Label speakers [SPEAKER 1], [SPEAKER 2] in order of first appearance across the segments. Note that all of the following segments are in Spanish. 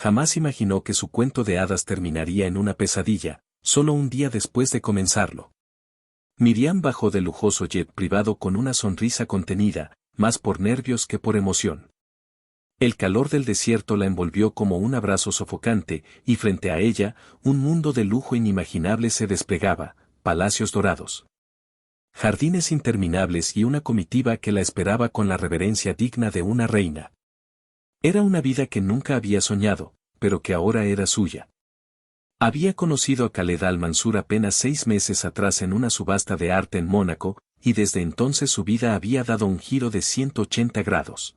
[SPEAKER 1] Jamás imaginó que su cuento de hadas terminaría en una pesadilla, solo un día después de comenzarlo. Miriam bajó del lujoso jet privado con una sonrisa contenida, más por nervios que por emoción. El calor del desierto la envolvió como un abrazo sofocante, y frente a ella, un mundo de lujo inimaginable se desplegaba, palacios dorados, jardines interminables y una comitiva que la esperaba con la reverencia digna de una reina. Era una vida que nunca había soñado, pero que ahora era suya. Había conocido a Khaled Al-Mansur apenas 6 meses atrás en una subasta de arte en Mónaco, y desde entonces su vida había dado un giro de 180 grados.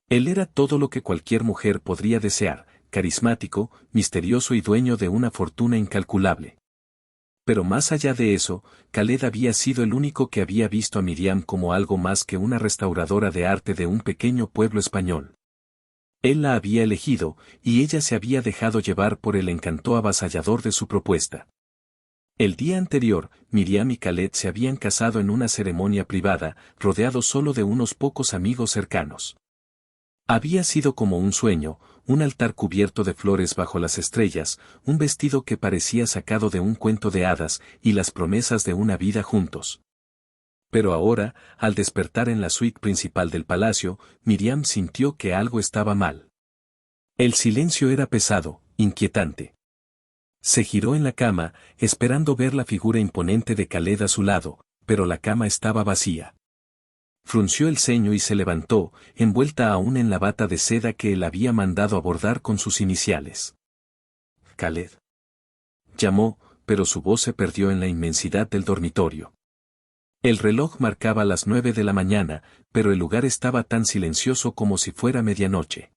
[SPEAKER 1] Él era todo lo que cualquier mujer podría desear, carismático, misterioso y dueño de una fortuna incalculable. Pero más allá de eso, Khaled había sido el único que había visto a Miriam como algo más que una restauradora de arte de un pequeño pueblo español. Él la había elegido, y ella se había dejado llevar por el encanto avasallador de su propuesta. El día anterior, Miriam y Khaled se habían casado en una ceremonia privada, rodeados solo de unos pocos amigos cercanos. Había sido como un sueño, un altar cubierto de flores bajo las estrellas, un vestido que parecía sacado de un cuento de hadas, y las promesas de una vida juntos. Pero ahora, al despertar en la suite principal del palacio, Miriam sintió que algo estaba mal. El silencio era pesado, inquietante. Se giró en la cama, esperando ver la figura imponente de Khaled a su lado, pero la cama estaba vacía. Frunció el ceño y se levantó, envuelta aún en la bata de seda que él había mandado a bordar con sus iniciales. «Khaled». Llamó, pero su voz se perdió en la inmensidad del dormitorio. El reloj marcaba las 9 de la mañana, pero el lugar estaba tan silencioso como si fuera medianoche.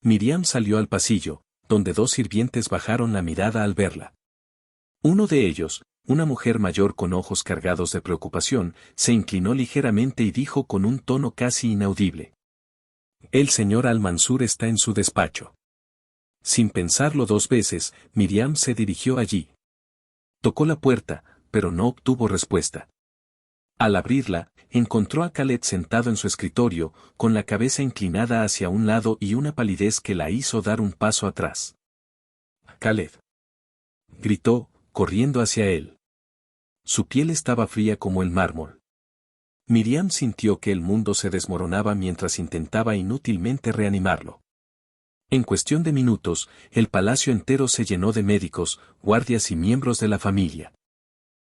[SPEAKER 1] Miriam salió al pasillo, donde 2 sirvientes bajaron la mirada al verla. Uno de ellos, una mujer mayor con ojos cargados de preocupación, se inclinó ligeramente y dijo con un tono casi inaudible: «El señor Al-Mansur está en su despacho». Sin pensarlo 2 veces, Miriam se dirigió allí. Tocó la puerta, pero no obtuvo respuesta. Al abrirla, encontró a Khaled sentado en su escritorio, con la cabeza inclinada hacia un lado y una palidez que la hizo dar un paso atrás. «Khaled», gritó, corriendo hacia él. Su piel estaba fría como el mármol. Miriam sintió que el mundo se desmoronaba mientras intentaba inútilmente reanimarlo. En cuestión de minutos, el palacio entero se llenó de médicos, guardias y miembros de la familia.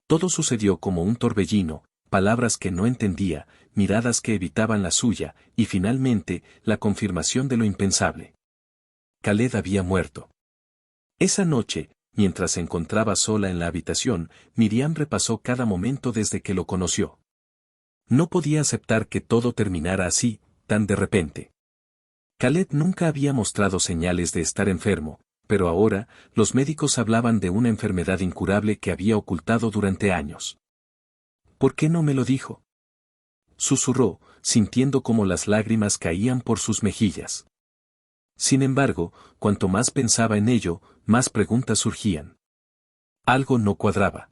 [SPEAKER 1] Todo sucedió como un torbellino, palabras que no entendía, miradas que evitaban la suya, y finalmente, la confirmación de lo impensable. Khaled había muerto. Esa noche, mientras se encontraba sola en la habitación, Miriam repasó cada momento desde que lo conoció. No podía aceptar que todo terminara así, tan de repente. Khaled nunca había mostrado señales de estar enfermo, pero ahora, los médicos hablaban de una enfermedad incurable que había ocultado durante años. «¿Por qué no me lo dijo?», susurró, sintiendo como las lágrimas caían por sus mejillas. Sin embargo, cuanto más pensaba en ello, más preguntas surgían. Algo no cuadraba.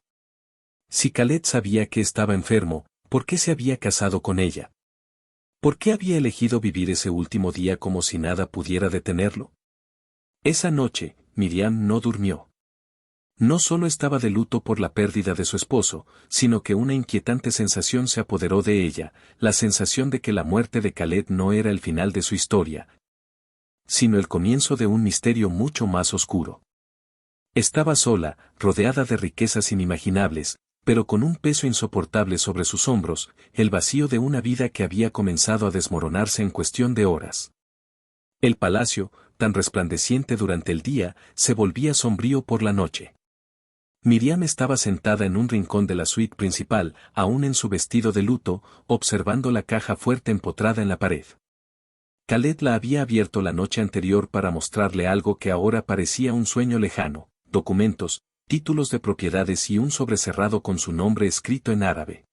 [SPEAKER 1] Si Khaled sabía que estaba enfermo, ¿por qué se había casado con ella? ¿Por qué había elegido vivir ese último día como si nada pudiera detenerlo? Esa noche, Miriam no durmió. No solo estaba de luto por la pérdida de su esposo, sino que una inquietante sensación se apoderó de ella, la sensación de que la muerte de Khaled no era el final de su historia, sino el comienzo de un misterio mucho más oscuro. Estaba sola, rodeada de riquezas inimaginables, pero con un peso insoportable sobre sus hombros, el vacío de una vida que había comenzado a desmoronarse en cuestión de horas. El palacio, tan resplandeciente durante el día, se volvía sombrío por la noche. Miriam estaba sentada en un rincón de la suite principal, aún en su vestido de luto, observando la caja fuerte empotrada en la pared. Khaled la había abierto la noche anterior para mostrarle algo que ahora parecía un sueño lejano: documentos, títulos de propiedades y un sobre cerrado con su nombre escrito en árabe.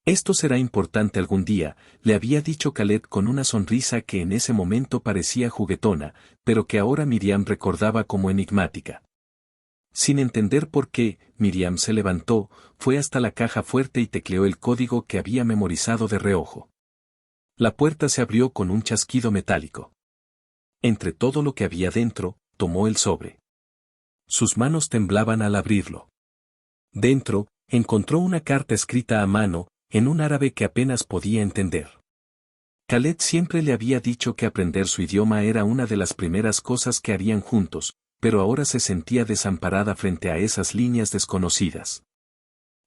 [SPEAKER 1] «Esto será importante algún día», le había dicho Khaled con una sonrisa que en ese momento parecía juguetona, pero que ahora Miriam recordaba como enigmática. Sin entender por qué, Miriam se levantó, fue hasta la caja fuerte y tecleó el código que había memorizado de reojo. La puerta se abrió con un chasquido metálico. Entre todo lo que había dentro, tomó el sobre. Sus manos temblaban al abrirlo. Dentro, encontró una carta escrita a mano, en un árabe que apenas podía entender. Khaled siempre le había dicho que aprender su idioma era una de las primeras cosas que harían juntos, pero ahora se sentía desamparada frente a esas líneas desconocidas.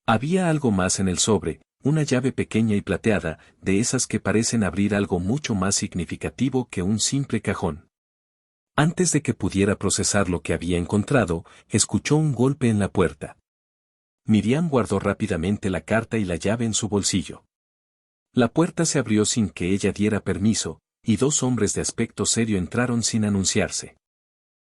[SPEAKER 1] Había algo más en el sobre, una llave pequeña y plateada, de esas que parecen abrir algo mucho más significativo que un simple cajón. Antes de que pudiera procesar lo que había encontrado, escuchó un golpe en la puerta. Miriam guardó rápidamente la carta y la llave en su bolsillo. La puerta se abrió sin que ella diera permiso, y dos hombres de aspecto serio entraron sin anunciarse.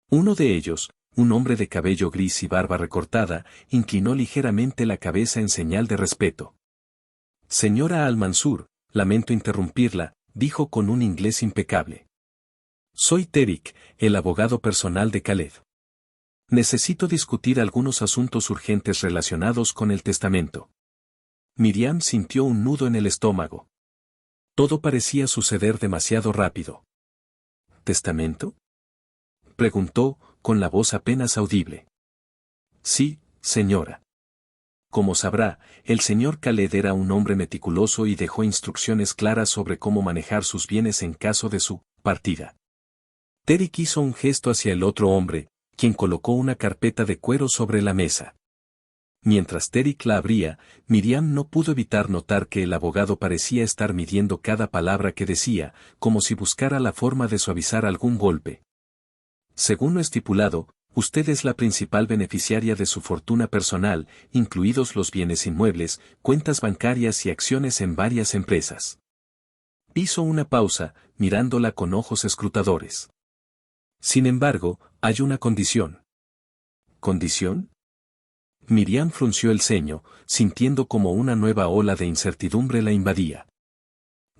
[SPEAKER 1] Uno de ellos, un hombre de cabello gris y barba recortada, inclinó ligeramente la cabeza en señal de respeto. Señora Al-Mansur, lamento interrumpirla, dijo con un inglés impecable. Soy Terik, el abogado personal de Khaled. Necesito discutir algunos asuntos urgentes relacionados con el testamento. Miriam sintió un nudo en el estómago. Todo parecía suceder demasiado rápido. ¿Testamento?, preguntó, con la voz apenas audible. Sí, señora. Como sabrá, el señor Khaled era un hombre meticuloso y dejó instrucciones claras sobre cómo manejar sus bienes en caso de su partida. Terik hizo un gesto hacia el otro hombre, quien colocó una carpeta de cuero sobre la mesa. Mientras Terik la abría, Miriam no pudo evitar notar que el abogado parecía estar midiendo cada palabra que decía, como si buscara la forma de suavizar algún golpe. Según lo estipulado, usted es la principal beneficiaria de su fortuna personal, incluidos los bienes inmuebles, cuentas bancarias y acciones en varias empresas. Hizo una pausa, mirándola con ojos escrutadores. Sin embargo, hay una condición. ¿Condición? Miriam frunció el ceño, sintiendo como una nueva ola de incertidumbre la invadía.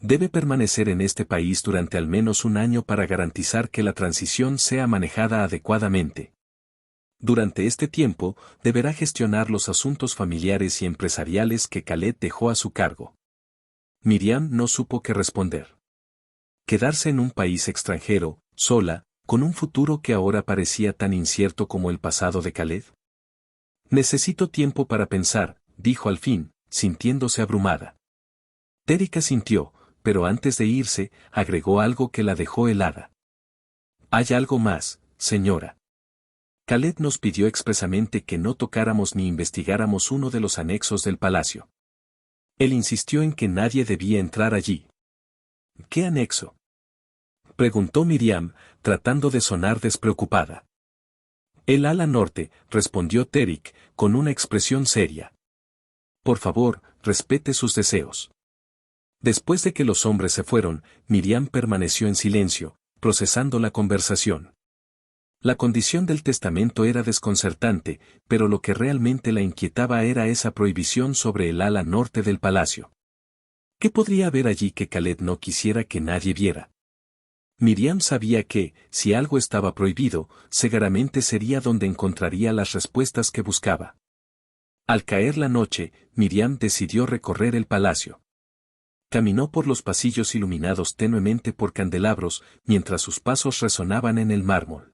[SPEAKER 1] Debe permanecer en este país durante al menos un año para garantizar que la transición sea manejada adecuadamente. Durante este tiempo, deberá gestionar los asuntos familiares y empresariales que Khaled dejó a su cargo. Miriam no supo qué responder. Quedarse en un país extranjero, sola, con un futuro que ahora parecía tan incierto como el pasado de Khaled. Necesito tiempo para pensar, dijo al fin, sintiéndose abrumada. Terik asintió, pero antes de irse, agregó algo que la dejó helada. Hay algo más, señora. Khaled nos pidió expresamente que no tocáramos ni investigáramos uno de los anexos del palacio. Él insistió en que nadie debía entrar allí. ¿Qué anexo?, preguntó Miriam, tratando de sonar despreocupada. El ala norte, respondió Terik, con una expresión seria. Por favor, respete sus deseos. Después de que los hombres se fueron, Miriam permaneció en silencio, procesando la conversación. La condición del testamento era desconcertante, pero lo que realmente la inquietaba era esa prohibición sobre el ala norte del palacio. ¿Qué podría haber allí que Khaled no quisiera que nadie viera? Miriam sabía que, si algo estaba prohibido, seguramente sería donde encontraría las respuestas que buscaba. Al caer la noche, Miriam decidió recorrer el palacio. Caminó por los pasillos iluminados tenuemente por candelabros, mientras sus pasos resonaban en el mármol.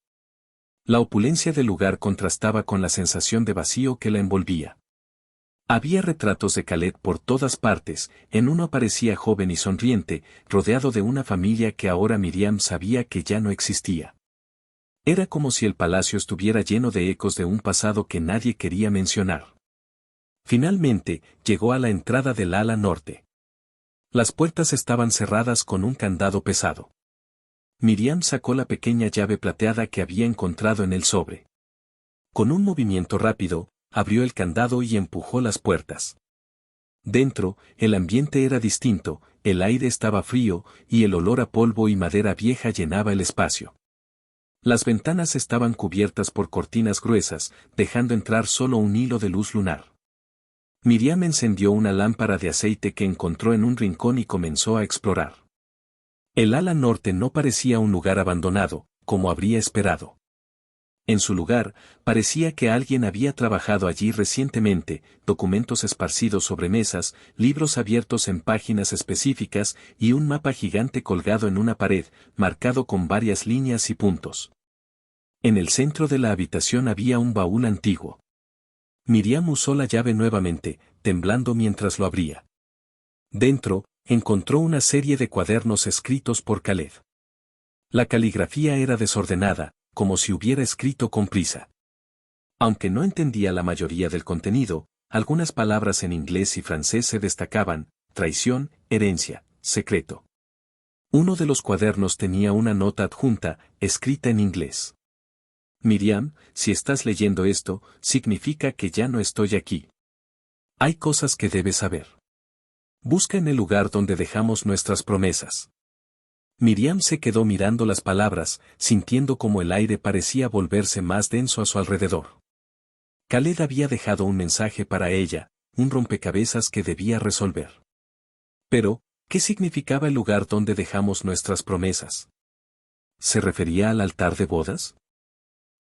[SPEAKER 1] La opulencia del lugar contrastaba con la sensación de vacío que la envolvía. Había retratos de Khaled por todas partes, en uno aparecía joven y sonriente, rodeado de una familia que ahora Miriam sabía que ya no existía. Era como si el palacio estuviera lleno de ecos de un pasado que nadie quería mencionar. Finalmente, llegó a la entrada del ala norte. Las puertas estaban cerradas con un candado pesado. Miriam sacó la pequeña llave plateada que había encontrado en el sobre. Con un movimiento rápido, abrió el candado y empujó las puertas. Dentro, el ambiente era distinto, el aire estaba frío, y el olor a polvo y madera vieja llenaba el espacio. Las ventanas estaban cubiertas por cortinas gruesas, dejando entrar solo un hilo de luz lunar. Miriam encendió una lámpara de aceite que encontró en un rincón y comenzó a explorar. El ala norte no parecía un lugar abandonado, como habría esperado. En su lugar, parecía que alguien había trabajado allí recientemente, documentos esparcidos sobre mesas, libros abiertos en páginas específicas y un mapa gigante colgado en una pared, marcado con varias líneas y puntos. En el centro de la habitación había un baúl antiguo. Miriam usó la llave nuevamente, temblando mientras lo abría. Dentro, encontró una serie de cuadernos escritos por Khaled. La caligrafía era desordenada, como si hubiera escrito con prisa. Aunque no entendía la mayoría del contenido, algunas palabras en inglés y francés se destacaban: traición, herencia, secreto. Uno de los cuadernos tenía una nota adjunta, escrita en inglés. Miriam, si estás leyendo esto, significa que ya no estoy aquí. Hay cosas que debes saber. Busca en el lugar donde dejamos nuestras promesas. Miriam se quedó mirando las palabras, sintiendo como el aire parecía volverse más denso a su alrededor. Khaled había dejado un mensaje para ella, un rompecabezas que debía resolver. Pero, ¿qué significaba el lugar donde dejamos nuestras promesas? ¿Se refería al altar de bodas?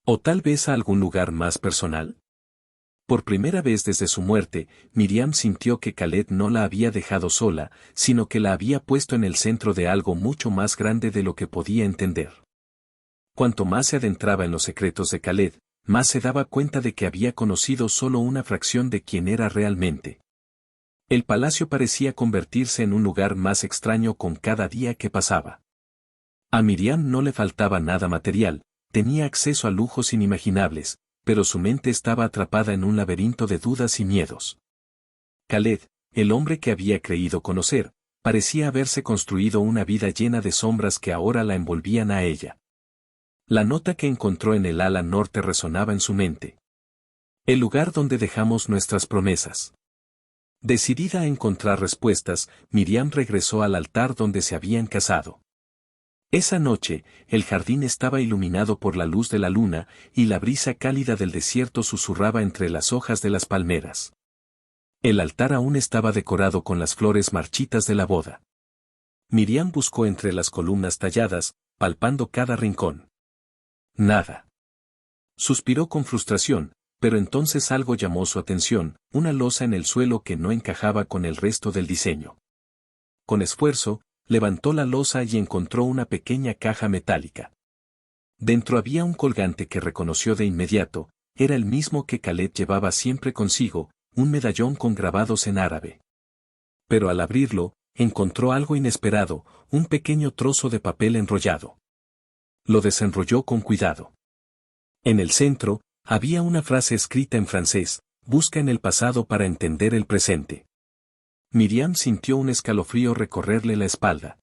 [SPEAKER 1] ¿O tal vez a algún lugar más personal? Por primera vez desde su muerte, Miriam sintió que Khaled no la había dejado sola, sino que la había puesto en el centro de algo mucho más grande de lo que podía entender. Cuanto más se adentraba en los secretos de Khaled, más se daba cuenta de que había conocido solo una fracción de quién era realmente. El palacio parecía convertirse en un lugar más extraño con cada día que pasaba. A Miriam no le faltaba nada material, tenía acceso a lujos inimaginables, pero su mente estaba atrapada en un laberinto de dudas y miedos. Khaled, el hombre que había creído conocer, parecía haberse construido una vida llena de sombras que ahora la envolvían a ella. La nota que encontró en el ala norte resonaba en su mente. El lugar donde dejamos nuestras promesas. Decidida a encontrar respuestas, Miriam regresó al altar donde se habían casado. Esa noche, el jardín estaba iluminado por la luz de la luna, y la brisa cálida del desierto susurraba entre las hojas de las palmeras. El altar aún estaba decorado con las flores marchitas de la boda. Miriam buscó entre las columnas talladas, palpando cada rincón. Nada. Suspiró con frustración, pero entonces algo llamó su atención, una losa en el suelo que no encajaba con el resto del diseño. Con esfuerzo, levantó la losa y encontró una pequeña caja metálica. Dentro había un colgante que reconoció de inmediato, era el mismo que Khaled llevaba siempre consigo, un medallón con grabados en árabe. Pero al abrirlo, encontró algo inesperado, un pequeño trozo de papel enrollado. Lo desenrolló con cuidado. En el centro, había una frase escrita en francés: busca en el pasado para entender el presente. Miriam sintió un escalofrío recorrerle la espalda.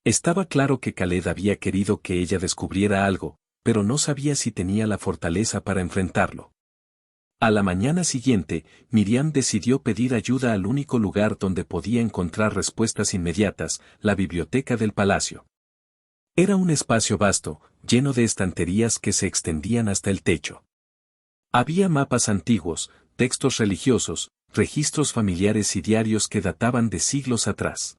[SPEAKER 1] Estaba claro que Khaled había querido que ella descubriera algo, pero no sabía si tenía la fortaleza para enfrentarlo. A la mañana siguiente, Miriam decidió pedir ayuda al único lugar donde podía encontrar respuestas inmediatas, la biblioteca del palacio. Era un espacio vasto, lleno de estanterías que se extendían hasta el techo. Había mapas antiguos, textos religiosos, registros familiares y diarios que databan de siglos atrás.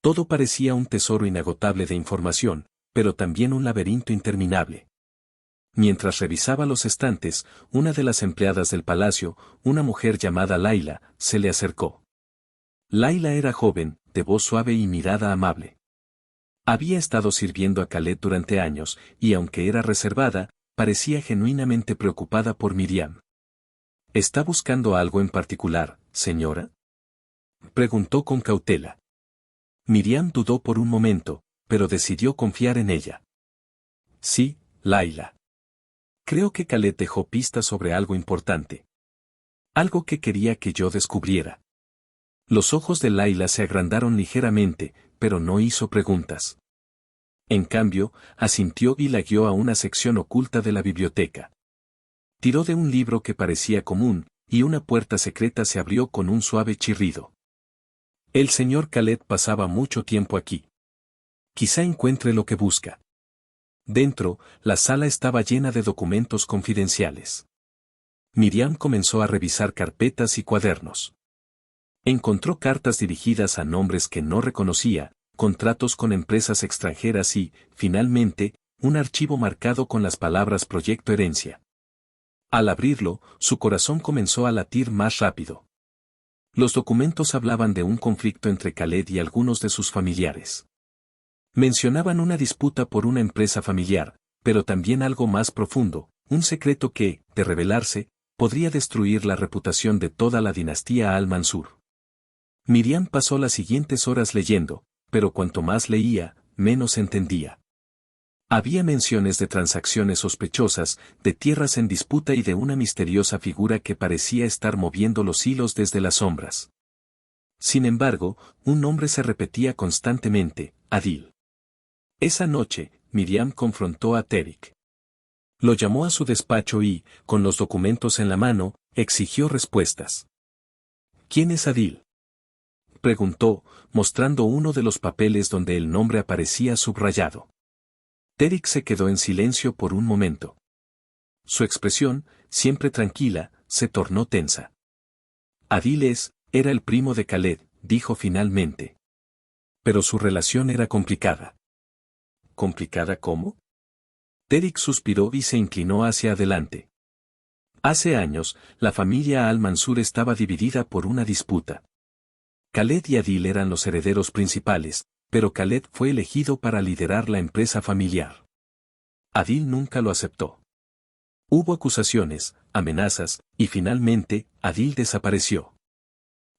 [SPEAKER 1] Todo parecía un tesoro inagotable de información, pero también un laberinto interminable. Mientras revisaba los estantes, una de las empleadas del palacio, una mujer llamada Laila, se le acercó. Laila era joven, de voz suave y mirada amable. Había estado sirviendo a Khaled durante años, y aunque era reservada, parecía genuinamente preocupada por Miriam. ¿Está buscando algo en particular, señora?, preguntó con cautela. Miriam dudó por un momento, pero decidió confiar en ella. Sí, Laila. Creo que Khaled dejó pistas sobre algo importante. Algo que quería que yo descubriera. Los ojos de Laila se agrandaron ligeramente, pero no hizo preguntas. En cambio, asintió y la guió a una sección oculta de la biblioteca. Tiró de un libro que parecía común, y una puerta secreta se abrió con un suave chirrido. El señor Khaled pasaba mucho tiempo aquí. Quizá encuentre lo que busca. Dentro, la sala estaba llena de documentos confidenciales. Miriam comenzó a revisar carpetas y cuadernos. Encontró cartas dirigidas a nombres que no reconocía, contratos con empresas extranjeras y, finalmente, un archivo marcado con las palabras Proyecto Herencia. Al abrirlo, su corazón comenzó a latir más rápido. Los documentos hablaban de un conflicto entre Khaled y algunos de sus familiares. Mencionaban una disputa por una empresa familiar, pero también algo más profundo, un secreto que, de revelarse, podría destruir la reputación de toda la dinastía Al-Mansur. Miriam pasó las siguientes horas leyendo, pero cuanto más leía, menos entendía. Había menciones de transacciones sospechosas, de tierras en disputa y de una misteriosa figura que parecía estar moviendo los hilos desde las sombras. Sin embargo, un nombre se repetía constantemente: Adil. Esa noche, Miriam confrontó a Terik. Lo llamó a su despacho y, con los documentos en la mano, exigió respuestas. ¿Quién es Adil?, preguntó, mostrando uno de los papeles donde el nombre aparecía subrayado. Terik se quedó en silencio por un momento. Su expresión, siempre tranquila, se tornó tensa. Adil era el primo de Khaled, dijo finalmente. Pero su relación era complicada. ¿Complicada cómo? Terik suspiró y se inclinó hacia adelante. Hace años, la familia Al-Mansur estaba dividida por una disputa. Khaled y Adil eran los herederos principales, pero Khaled fue elegido para liderar la empresa familiar. Adil nunca lo aceptó. Hubo acusaciones, amenazas, y finalmente, Adil desapareció.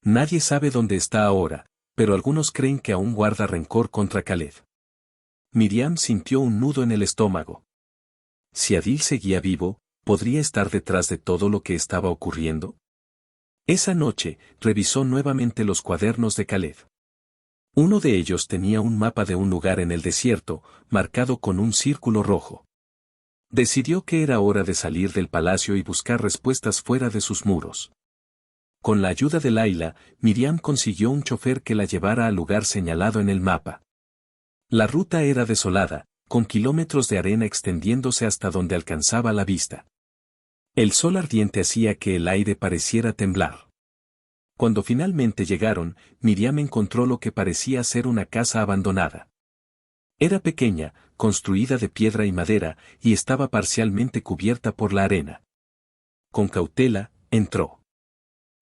[SPEAKER 1] Nadie sabe dónde está ahora, pero algunos creen que aún guarda rencor contra Khaled. Miriam sintió un nudo en el estómago. Si Adil seguía vivo, ¿podría estar detrás de todo lo que estaba ocurriendo? Esa noche, revisó nuevamente los cuadernos de Khaled. Uno de ellos tenía un mapa de un lugar en el desierto, marcado con un círculo rojo. Decidió que era hora de salir del palacio y buscar respuestas fuera de sus muros. Con la ayuda de Laila, Miriam consiguió un chofer que la llevara al lugar señalado en el mapa. La ruta era desolada, con kilómetros de arena extendiéndose hasta donde alcanzaba la vista. El sol ardiente hacía que el aire pareciera temblar. Cuando finalmente llegaron, Miriam encontró lo que parecía ser una casa abandonada. Era pequeña, construida de piedra y madera, y estaba parcialmente cubierta por la arena. Con cautela, entró.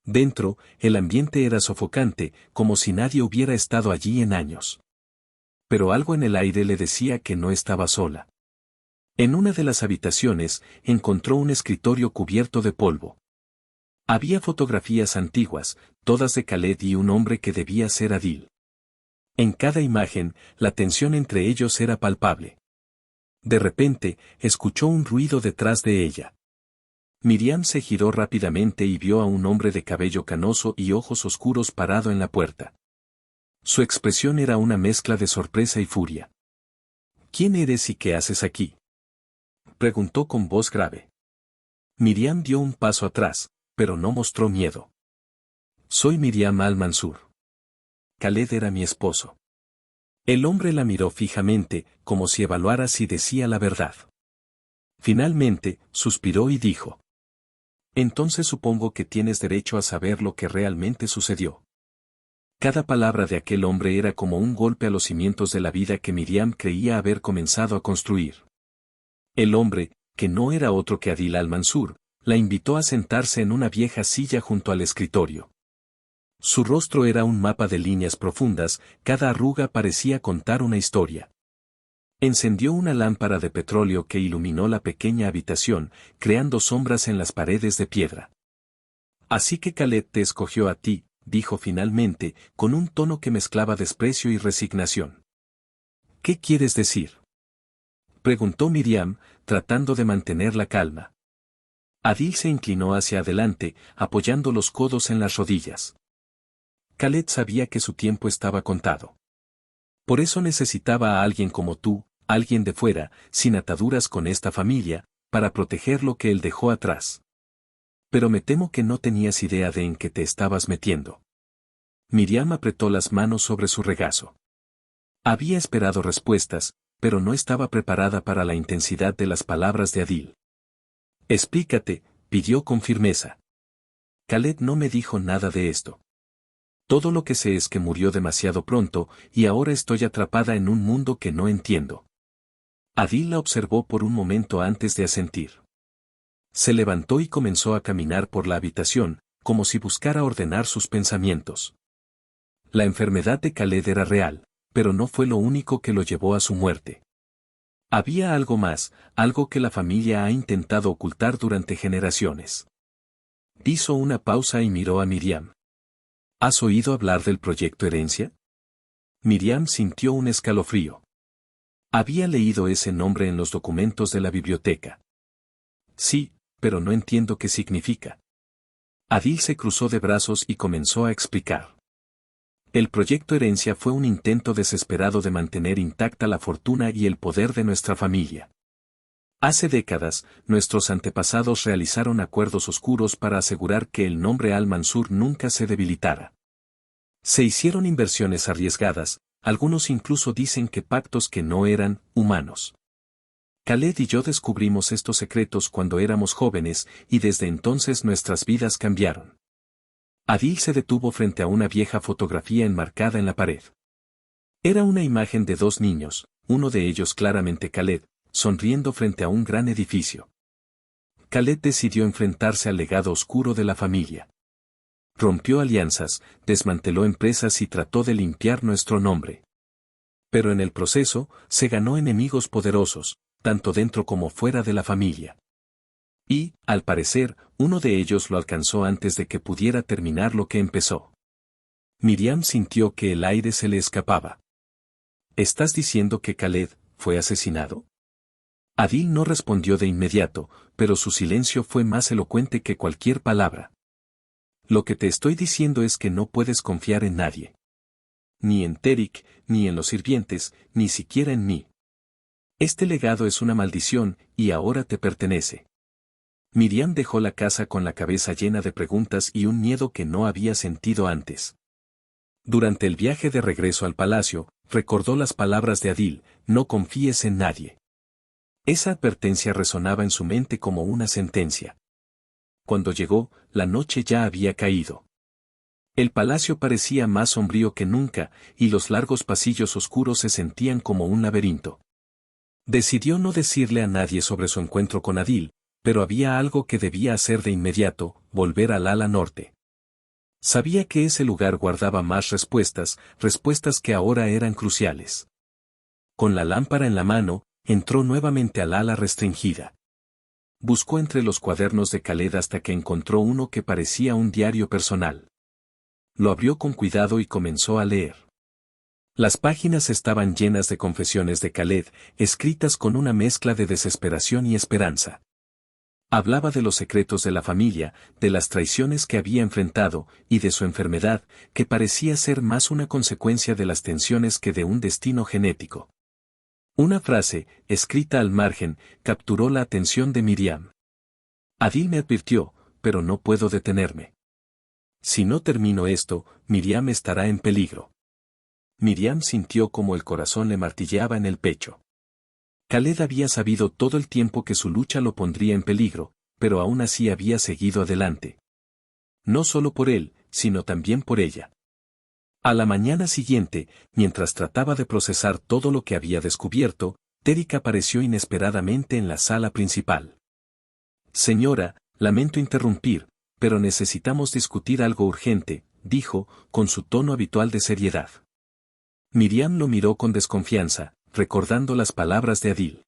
[SPEAKER 1] Dentro, el ambiente era sofocante, como si nadie hubiera estado allí en años. Pero algo en el aire le decía que no estaba sola. En una de las habitaciones, encontró un escritorio cubierto de polvo. Había fotografías antiguas, todas de Khaled y un hombre que debía ser Adil. En cada imagen, la tensión entre ellos era palpable. De repente, escuchó un ruido detrás de ella. Miriam se giró rápidamente y vio a un hombre de cabello canoso y ojos oscuros parado en la puerta. Su expresión era una mezcla de sorpresa y furia. ¿Quién eres y qué haces aquí?, preguntó con voz grave. Miriam dio un paso atrás, pero no mostró miedo. Soy Miriam Al-Mansur. Khaled era mi esposo. El hombre la miró fijamente, como si evaluara si decía la verdad. Finalmente, suspiró y dijo: Entonces supongo que tienes derecho a saber lo que realmente sucedió. Cada palabra de aquel hombre era como un golpe a los cimientos de la vida que Miriam creía haber comenzado a construir. El hombre, que no era otro que Adil Al-Mansur, la invitó a sentarse en una vieja silla junto al escritorio. Su rostro era un mapa de líneas profundas, cada arruga parecía contar una historia. Encendió una lámpara de petróleo que iluminó la pequeña habitación, creando sombras en las paredes de piedra. Así que Khaled te escogió a ti, dijo finalmente, con un tono que mezclaba desprecio y resignación. ¿Qué quieres decir?, preguntó Miriam, tratando de mantener la calma. Adil se inclinó hacia adelante, apoyando los codos en las rodillas. Khaled sabía que su tiempo estaba contado. Por eso necesitaba a alguien como tú, alguien de fuera, sin ataduras con esta familia, para proteger lo que él dejó atrás. Pero me temo que no tenías idea de en qué te estabas metiendo. Miriam apretó las manos sobre su regazo. Había esperado respuestas, pero no estaba preparada para la intensidad de las palabras de Adil. Explícate, pidió con firmeza. Khaled no me dijo nada de esto. Todo lo que sé es que murió demasiado pronto, y ahora estoy atrapada en un mundo que no entiendo. Adil la observó por un momento antes de asentir. Se levantó y comenzó a caminar por la habitación, como si buscara ordenar sus pensamientos. La enfermedad de Khaled era real, pero no fue lo único que lo llevó a su muerte. Había algo más, algo que la familia ha intentado ocultar durante generaciones. Hizo una pausa y miró a Miriam. ¿Has oído hablar del proyecto Herencia? Miriam sintió un escalofrío. Había leído ese nombre en los documentos de la biblioteca. Sí, pero no entiendo qué significa. Adil se cruzó de brazos y comenzó a explicar. El proyecto Herencia fue un intento desesperado de mantener intacta la fortuna y el poder de nuestra familia. Hace décadas, nuestros antepasados realizaron acuerdos oscuros para asegurar que el nombre Al-Mansur nunca se debilitara. Se hicieron inversiones arriesgadas, algunos incluso dicen que pactos que no eran humanos. Khaled y yo descubrimos estos secretos cuando éramos jóvenes y desde entonces nuestras vidas cambiaron. Adil se detuvo frente a una vieja fotografía enmarcada en la pared. Era una imagen de dos niños, uno de ellos claramente Khaled, sonriendo frente a un gran edificio. Khaled decidió enfrentarse al legado oscuro de la familia. Rompió alianzas, desmanteló empresas y trató de limpiar nuestro nombre. Pero en el proceso, se ganó enemigos poderosos, tanto dentro como fuera de la familia. Y, al parecer, uno de ellos lo alcanzó antes de que pudiera terminar lo que empezó. Miriam sintió que el aire se le escapaba. ¿Estás diciendo que Khaled fue asesinado? Adil no respondió de inmediato, pero su silencio fue más elocuente que cualquier palabra. Lo que te estoy diciendo es que no puedes confiar en nadie. Ni en Terik, ni en los sirvientes, ni siquiera en mí. Este legado es una maldición, y ahora te pertenece. Miriam dejó la casa con la cabeza llena de preguntas y un miedo que no había sentido antes. Durante el viaje de regreso al palacio, recordó las palabras de Adil, no confíes en nadie. Esa advertencia resonaba en su mente como una sentencia. Cuando llegó, la noche ya había caído. El palacio parecía más sombrío que nunca, y los largos pasillos oscuros se sentían como un laberinto. Decidió no decirle a nadie sobre su encuentro con Adil, pero había algo que debía hacer de inmediato, volver al ala norte. Sabía que ese lugar guardaba más respuestas que ahora eran cruciales. Con la lámpara en la mano, entró nuevamente al ala restringida. Buscó entre los cuadernos de Khaled hasta que encontró uno que parecía un diario personal. Lo abrió con cuidado y comenzó a leer. Las páginas estaban llenas de confesiones de Khaled, escritas con una mezcla de desesperación y esperanza. Hablaba de los secretos de la familia, de las traiciones que había enfrentado, y de su enfermedad, que parecía ser más una consecuencia de las tensiones que de un destino genético. Una frase, escrita al margen, capturó la atención de Miriam. Adil me advirtió, pero no puedo detenerme. Si no termino esto, Miriam estará en peligro. Miriam sintió como el corazón le martilleaba en el pecho. Khaled había sabido todo el tiempo que su lucha lo pondría en peligro, pero aún así había seguido adelante. No solo por él, sino también por ella. A la mañana siguiente, mientras trataba de procesar todo lo que había descubierto, Terik apareció inesperadamente en la sala principal. Señora, lamento interrumpir, pero necesitamos discutir algo urgente, dijo, con su tono habitual de seriedad. Miriam lo miró con desconfianza, recordando las palabras de Adil.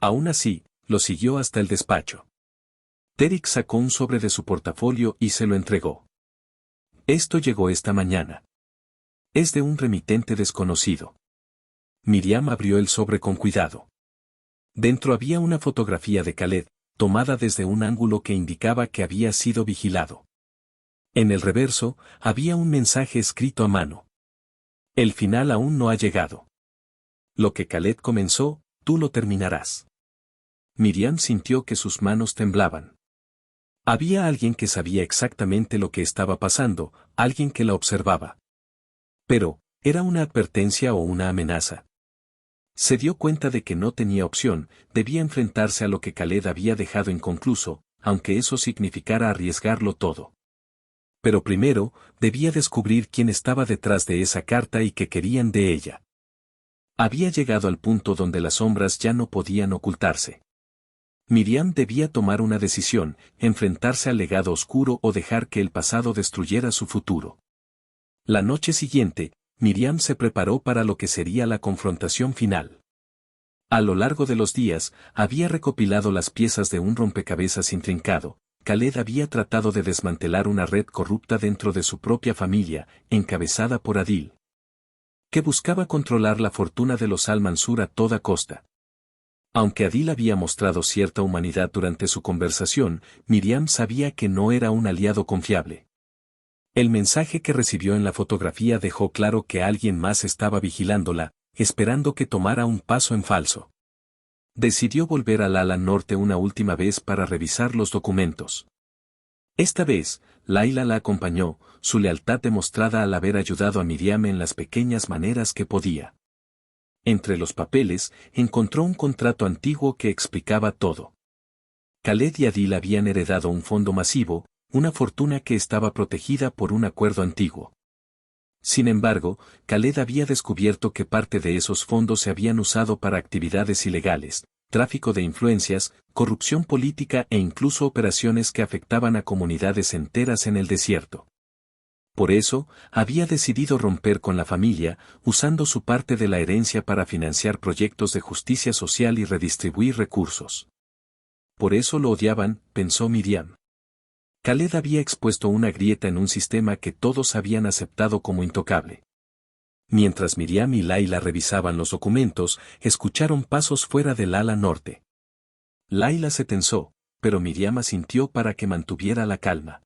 [SPEAKER 1] Aún así, lo siguió hasta el despacho. Terik sacó un sobre de su portafolio y se lo entregó. Esto llegó esta mañana. Es de un remitente desconocido. Miriam abrió el sobre con cuidado. Dentro había una fotografía de Khaled, tomada desde un ángulo que indicaba que había sido vigilado. En el reverso, había un mensaje escrito a mano. El final aún no ha llegado. Lo que Khaled comenzó, tú lo terminarás. Miriam sintió que sus manos temblaban. Había alguien que sabía exactamente lo que estaba pasando, alguien que la observaba. Pero, ¿era una advertencia o una amenaza? Se dio cuenta de que no tenía opción, debía enfrentarse a lo que Khaled había dejado inconcluso, aunque eso significara arriesgarlo todo. Pero primero, debía descubrir quién estaba detrás de esa carta y qué querían de ella. Había llegado al punto donde las sombras ya no podían ocultarse. Miriam debía tomar una decisión, enfrentarse al legado oscuro o dejar que el pasado destruyera su futuro. La noche siguiente, Miriam se preparó para lo que sería la confrontación final. A lo largo de los días, había recopilado las piezas de un rompecabezas intrincado. Khaled había tratado de desmantelar una red corrupta dentro de su propia familia, encabezada por Adil, que buscaba controlar la fortuna de los Al-Mansur a toda costa. Aunque Adil había mostrado cierta humanidad durante su conversación, Miriam sabía que no era un aliado confiable. El mensaje que recibió en la fotografía dejó claro que alguien más estaba vigilándola, esperando que tomara un paso en falso. Decidió volver al ala norte una última vez para revisar los documentos. Esta vez, Laila la acompañó, su lealtad demostrada al haber ayudado a Miriam en las pequeñas maneras que podía. Entre los papeles, encontró un contrato antiguo que explicaba todo. Khaled y Adil habían heredado un fondo masivo, una fortuna que estaba protegida por un acuerdo antiguo. Sin embargo, Khaled había descubierto que parte de esos fondos se habían usado para actividades ilegales, tráfico de influencias, corrupción política e incluso operaciones que afectaban a comunidades enteras en el desierto. Por eso, había decidido romper con la familia, usando su parte de la herencia para financiar proyectos de justicia social y redistribuir recursos. Por eso lo odiaban, pensó Miriam. Khaled había expuesto una grieta en un sistema que todos habían aceptado como intocable. Mientras Miriam y Laila revisaban los documentos, escucharon pasos fuera del ala norte. Laila se tensó, pero Miriam asintió para que mantuviera la calma.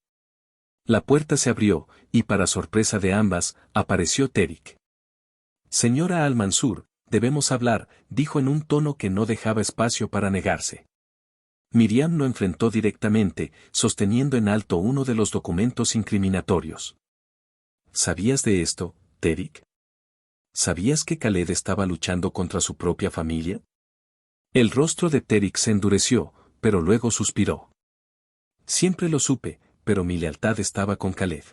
[SPEAKER 1] La puerta se abrió, y para sorpresa de ambas, apareció Terik. Señora Al-Mansur, debemos hablar, dijo en un tono que no dejaba espacio para negarse. Miriam lo enfrentó directamente, sosteniendo en alto uno de los documentos incriminatorios. ¿Sabías de esto, Terik? ¿Sabías que Khaled estaba luchando contra su propia familia? El rostro de Terik se endureció, pero luego suspiró. Siempre lo supe, pero mi lealtad estaba con Khaled.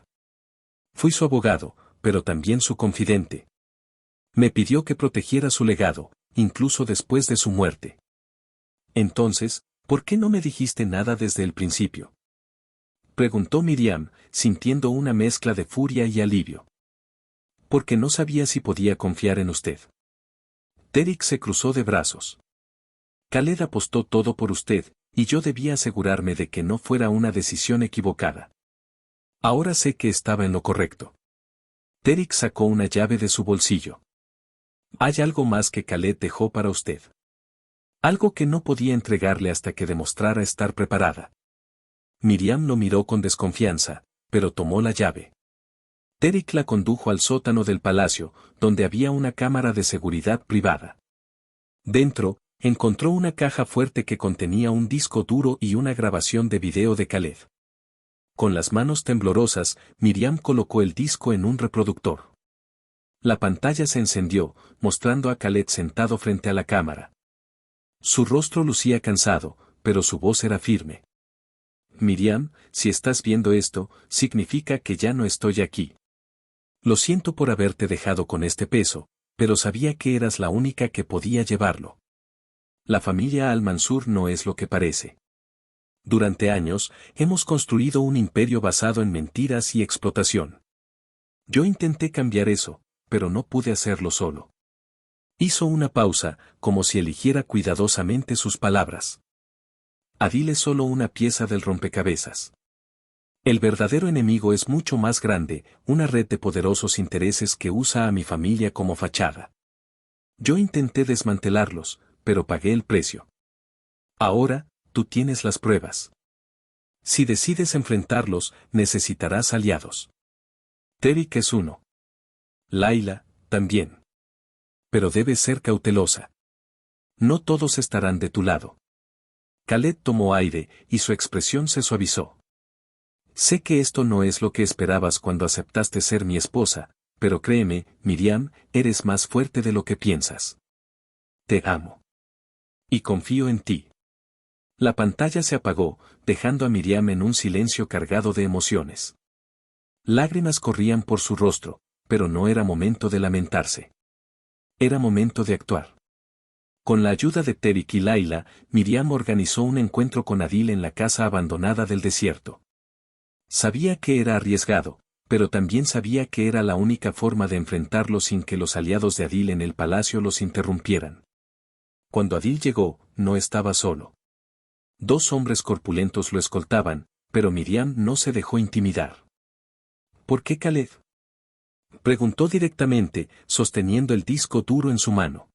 [SPEAKER 1] Fui su abogado, pero también su confidente. Me pidió que protegiera su legado, incluso después de su muerte. Entonces, ¿por qué no me dijiste nada desde el principio? Preguntó Miriam, sintiendo una mezcla de furia y alivio. Porque no sabía si podía confiar en usted. Terik se cruzó de brazos. Khaled apostó todo por usted, y yo debía asegurarme de que no fuera una decisión equivocada. Ahora sé que estaba en lo correcto. Terik sacó una llave de su bolsillo. Hay algo más que Khaled dejó para usted. Algo que no podía entregarle hasta que demostrara estar preparada. Miriam lo miró con desconfianza, pero tomó la llave. Terik la condujo al sótano del palacio, donde había una cámara de seguridad privada. Dentro, encontró una caja fuerte que contenía un disco duro y una grabación de video de Khaled. Con las manos temblorosas, Miriam colocó el disco en un reproductor. La pantalla se encendió, mostrando a Khaled sentado frente a la cámara. Su rostro lucía cansado, pero su voz era firme. Miriam, si estás viendo esto, significa que ya no estoy aquí. Lo siento por haberte dejado con este peso, pero sabía que eras la única que podía llevarlo. La familia Al-Mansur no es lo que parece. Durante años, hemos construido un imperio basado en mentiras y explotación. Yo intenté cambiar eso, pero no pude hacerlo solo. Hizo una pausa, como si eligiera cuidadosamente sus palabras. Adil es solo una pieza del rompecabezas. El verdadero enemigo es mucho más grande, una red de poderosos intereses que usa a mi familia como fachada. Yo intenté desmantelarlos, pero pagué el precio. Ahora, tú tienes las pruebas. Si decides enfrentarlos, necesitarás aliados. Terik es uno. Laila, también. Pero debes ser cautelosa. No todos estarán de tu lado. Khaled tomó aire, y su expresión se suavizó. Sé que esto no es lo que esperabas cuando aceptaste ser mi esposa, pero créeme, Miriam, eres más fuerte de lo que piensas. Te amo. Y confío en ti. La pantalla se apagó, dejando a Miriam en un silencio cargado de emociones. Lágrimas corrían por su rostro, pero no era momento de lamentarse. Era momento de actuar. Con la ayuda de Terik y Laila, Miriam organizó un encuentro con Adil en la casa abandonada del desierto. Sabía que era arriesgado, pero también sabía que era la única forma de enfrentarlo sin que los aliados de Adil en el palacio los interrumpieran. Cuando Adil llegó, no estaba solo. 2 hombres corpulentos lo escoltaban, pero Miriam no se dejó intimidar. ¿Por qué Khaled?, preguntó directamente, sosteniendo el disco duro en su mano.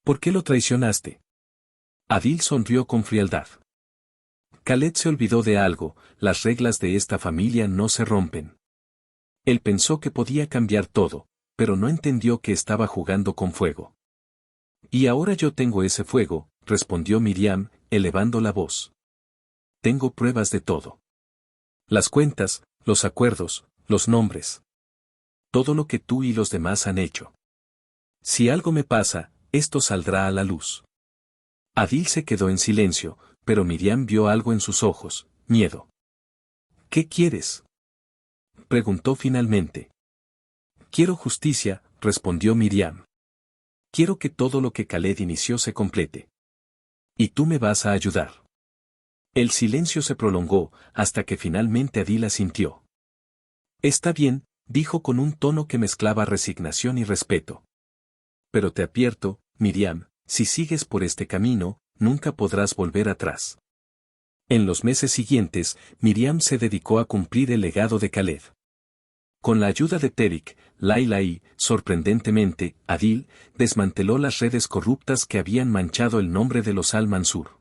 [SPEAKER 1] ¿Por qué lo traicionaste? Adil sonrió con frialdad. Khaled se olvidó de algo, las reglas de esta familia no se rompen. Él pensó que podía cambiar todo, pero no entendió que estaba jugando con fuego. Y ahora yo tengo ese fuego, respondió Miriam, elevando la voz. Tengo pruebas de todo. Las cuentas, los acuerdos, los nombres. Todo lo que tú y los demás han hecho. Si algo me pasa, esto saldrá a la luz. Adil se quedó en silencio, pero Miriam vio algo en sus ojos, miedo. ¿Qué quieres?, preguntó finalmente. Quiero justicia, respondió Miriam. Quiero que todo lo que Khaled inició se complete. Y tú me vas a ayudar. El silencio se prolongó, hasta que finalmente Adil asintió. Está bien, dijo con un tono que mezclaba resignación y respeto. Pero te advierto, Miriam, si sigues por este camino, nunca podrás volver atrás. En los meses siguientes, Miriam se dedicó a cumplir el legado de Khaled. Con la ayuda de Terik, Laila y, sorprendentemente, Adil, desmanteló las redes corruptas que habían manchado el nombre de los Al-Mansur.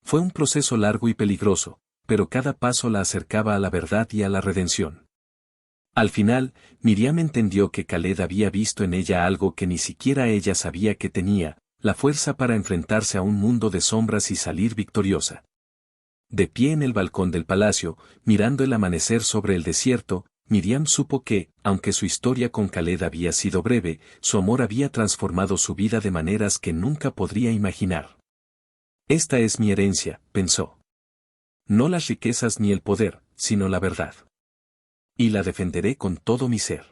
[SPEAKER 1] Fue un proceso largo y peligroso, pero cada paso la acercaba a la verdad y a la redención. Al final, Miriam entendió que Khaled había visto en ella algo que ni siquiera ella sabía que tenía, la fuerza para enfrentarse a un mundo de sombras y salir victoriosa. De pie en el balcón del palacio, mirando el amanecer sobre el desierto, Miriam supo que, aunque su historia con Khaled había sido breve, su amor había transformado su vida de maneras que nunca podría imaginar. Esta es mi herencia, pensó. No las riquezas ni el poder, sino la verdad. Y la defenderé con todo mi ser.